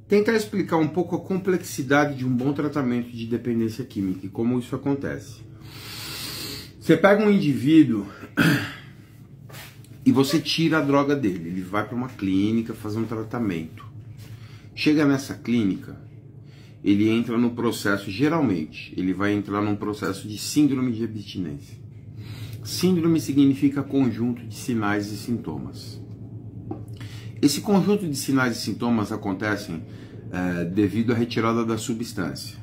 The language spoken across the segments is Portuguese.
tentar explicar um pouco a complexidade de um bom tratamento de dependência química e como isso acontece. Você pega um indivíduo e você tira a droga dele, ele vai para uma clínica fazer um tratamento. Chega nessa clínica, ele entra no processo, geralmente, ele vai entrar num processo de síndrome de abstinência. Síndrome significa conjunto de sinais e sintomas. Esse conjunto de sinais e sintomas acontecem devido à retirada da substância.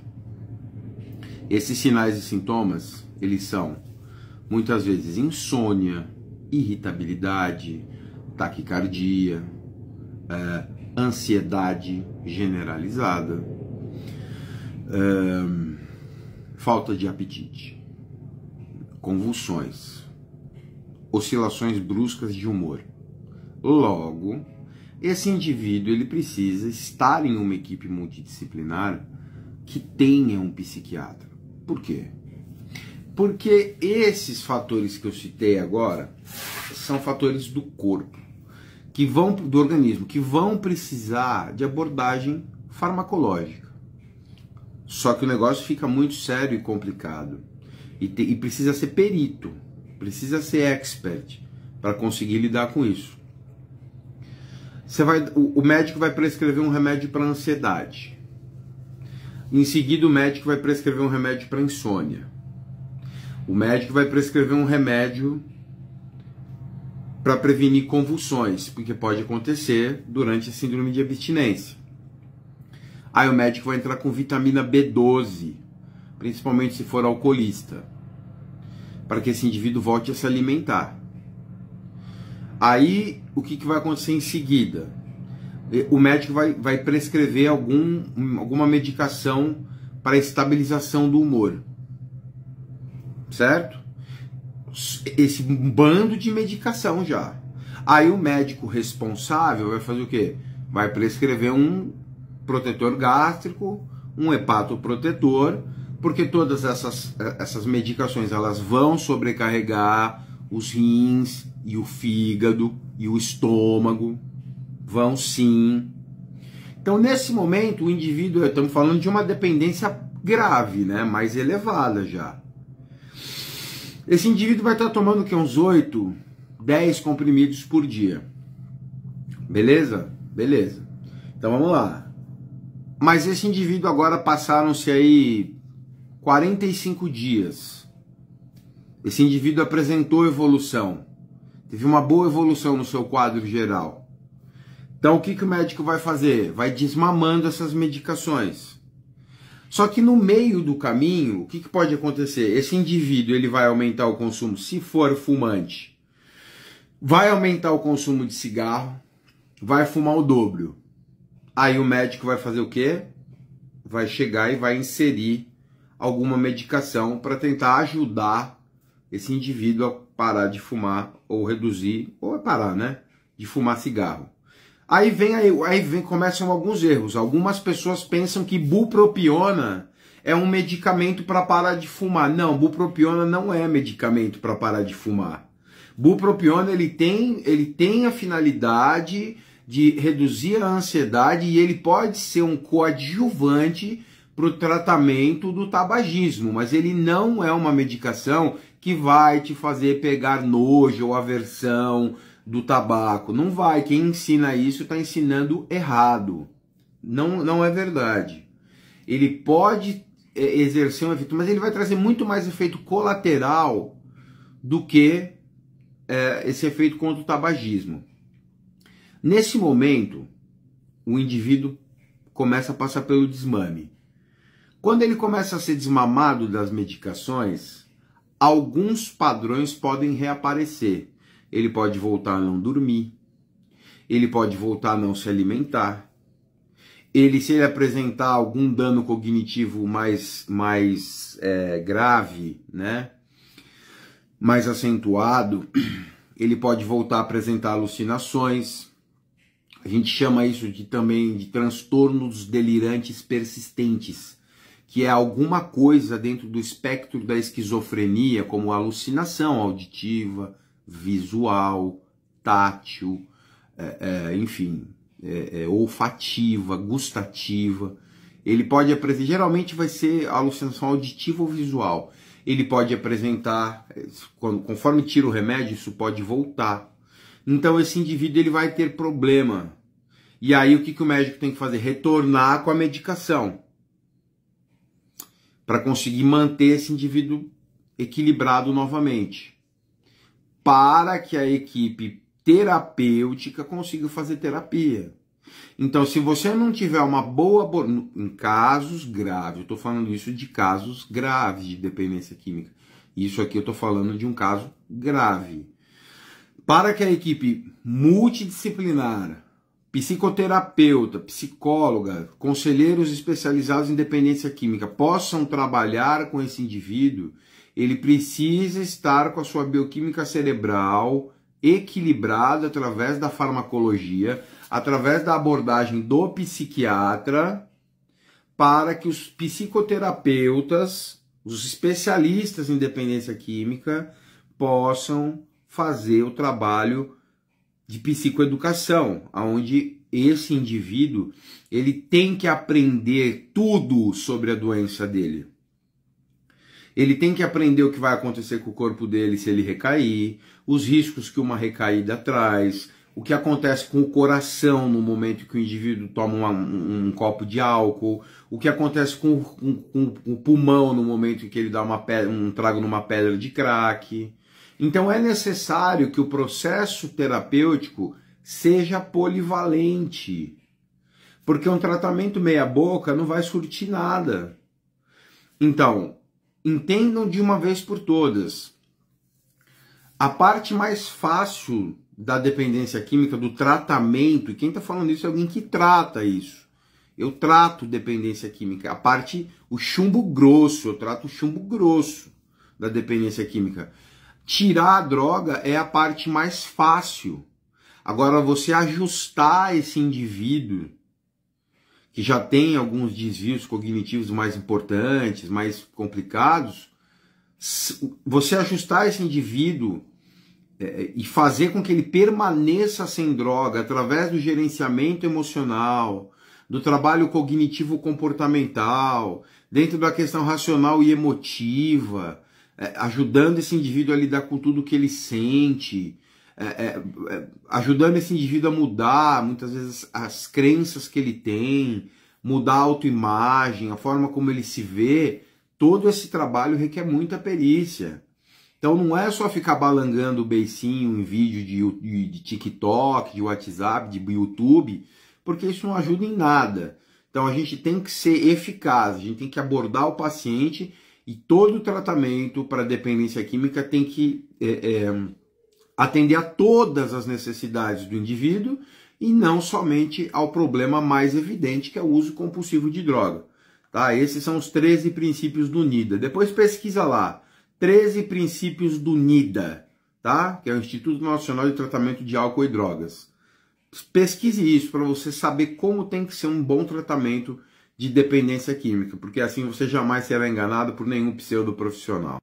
Esses sinais e sintomas, eles são, muitas vezes, insônia, irritabilidade, taquicardia, ansiedade generalizada, falta de apetite, convulsões, oscilações bruscas de humor. Logo, esse indivíduo ele precisa estar em uma equipe multidisciplinar que tenha um psiquiatra. Por quê? Porque esses fatores que eu citei agora são fatores do corpo, do organismo, que vão precisar de abordagem farmacológica. Só que o negócio fica muito sério e complicado. E precisa ser perito, precisa ser expert para conseguir lidar com isso. O médico vai prescrever um remédio para ansiedade. Em seguida, o médico vai prescrever um remédio para insônia. O médico vai prescrever um remédio para prevenir convulsões, porque pode acontecer durante a síndrome de abstinência. Aí o médico vai entrar com vitamina B12, principalmente se for alcoolista, para que esse indivíduo volte a se alimentar. Aí, o que vai acontecer em seguida? O médico vai prescrever alguma medicação para estabilização do humor. Certo? Esse bando de medicação já. Aí o médico responsável vai fazer o quê? Vai prescrever um protetor gástrico, um hepatoprotetor, porque todas essas medicações elas vão sobrecarregar os rins e o fígado e o estômago. Vão sim. Então, nesse momento, o indivíduo, estamos falando de uma dependência grave, né? Mais elevada já. Esse indivíduo vai estar tomando o quê? Uns 8, 10 comprimidos por dia. Beleza? Beleza. Então, vamos lá. Mas esse indivíduo agora passaram-se aí 45 dias. Esse indivíduo apresentou evolução. Teve uma boa evolução no seu quadro geral. Então, o que o médico vai fazer? Vai desmamando essas medicações. Só que no meio do caminho, o que pode acontecer? Esse indivíduo ele vai aumentar o consumo, se for fumante, vai aumentar o consumo de cigarro, vai fumar o dobro. Aí o médico vai fazer o quê? Vai chegar e vai inserir alguma medicação para tentar ajudar esse indivíduo a parar de fumar ou reduzir, ou a parar, né? De fumar cigarro. Aí começam alguns erros. Algumas pessoas pensam que bupropiona é um medicamento para parar de fumar. Não, bupropiona não é medicamento para parar de fumar. Bupropiona ele tem a finalidade de reduzir a ansiedade e ele pode ser um coadjuvante para o tratamento do tabagismo, mas ele não é uma medicação que vai te fazer pegar nojo ou aversão do tabaco. Não vai. Quem ensina isso está ensinando errado. Não é verdade. Ele pode exercer um efeito, mas ele vai trazer muito mais efeito colateral do que esse efeito contra o tabagismo. Nesse momento, o indivíduo começa a passar pelo desmame. Quando ele começa a ser desmamado das medicações, alguns padrões podem reaparecer. Ele pode voltar a não dormir, ele pode voltar a não se alimentar, se ele apresentar algum dano cognitivo mais grave, né, mais acentuado, ele pode voltar a apresentar alucinações. A gente chama isso também de transtornos delirantes persistentes, que é alguma coisa dentro do espectro da esquizofrenia, como alucinação auditiva, visual, tátil, enfim, olfativa, gustativa. Ele pode apresentar, geralmente vai ser alucinação auditiva ou visual. Ele pode apresentar, conforme tira o remédio, isso pode voltar. Então esse indivíduo ele vai ter problema. E aí o que o médico tem que fazer? Retornar com a medicação. Para conseguir manter esse indivíduo equilibrado novamente. Para que a equipe terapêutica consiga fazer terapia. Então, se você não tiver uma boa... Em casos graves, eu estou falando isso de casos graves de dependência química. Isso aqui eu estou falando de um caso grave. Para que a equipe multidisciplinar, psicoterapeuta, psicóloga, conselheiros especializados em dependência química possam trabalhar com esse indivíduo, ele precisa estar com a sua bioquímica cerebral equilibrada através da farmacologia, através da abordagem do psiquiatra, para que os psicoterapeutas, os especialistas em dependência química, possam fazer o trabalho de psicoeducação, onde esse indivíduo ele tem que aprender tudo sobre a doença dele. Ele tem que aprender o que vai acontecer com o corpo dele se ele recair, os riscos que uma recaída traz, o que acontece com o coração no momento que o indivíduo toma um copo de álcool, o que acontece com o pulmão no momento que ele dá um trago numa pedra de crack. Então é necessário que o processo terapêutico seja polivalente, porque um tratamento meia boca não vai surtir nada. Então, entendam de uma vez por todas, a parte mais fácil da dependência química, do tratamento, e quem está falando isso é alguém que trata isso. Eu trato dependência química, o chumbo grosso, eu trato o chumbo grosso da dependência química. Tirar a droga é a parte mais fácil. Agora, você ajustar esse indivíduo, que já tem alguns desvios cognitivos mais importantes, mais complicados, você ajustar esse indivíduo e fazer com que ele permaneça sem droga através do gerenciamento emocional, do trabalho cognitivo-comportamental, dentro da questão racional e emotiva, ajudando esse indivíduo a lidar com tudo que ele sente, ajudando esse indivíduo a mudar, muitas vezes, as crenças que ele tem, mudar a autoimagem, a forma como ele se vê. Todo esse trabalho requer muita perícia. Então não é só ficar balangando o beicinho em vídeo de TikTok, de WhatsApp, de YouTube, porque isso não ajuda em nada. Então a gente tem que ser eficaz, a gente tem que abordar o paciente, e todo o tratamento para dependência química tem que atender a todas as necessidades do indivíduo e não somente ao problema mais evidente, que é o uso compulsivo de droga. Tá? Esses são os 13 princípios do NIDA. Depois pesquisa lá, 13 princípios do NIDA, tá? Que é o Instituto Nacional de Tratamento de Álcool e Drogas. Pesquise isso para você saber como tem que ser um bom tratamento de dependência química, porque assim você jamais será enganado por nenhum pseudo profissional.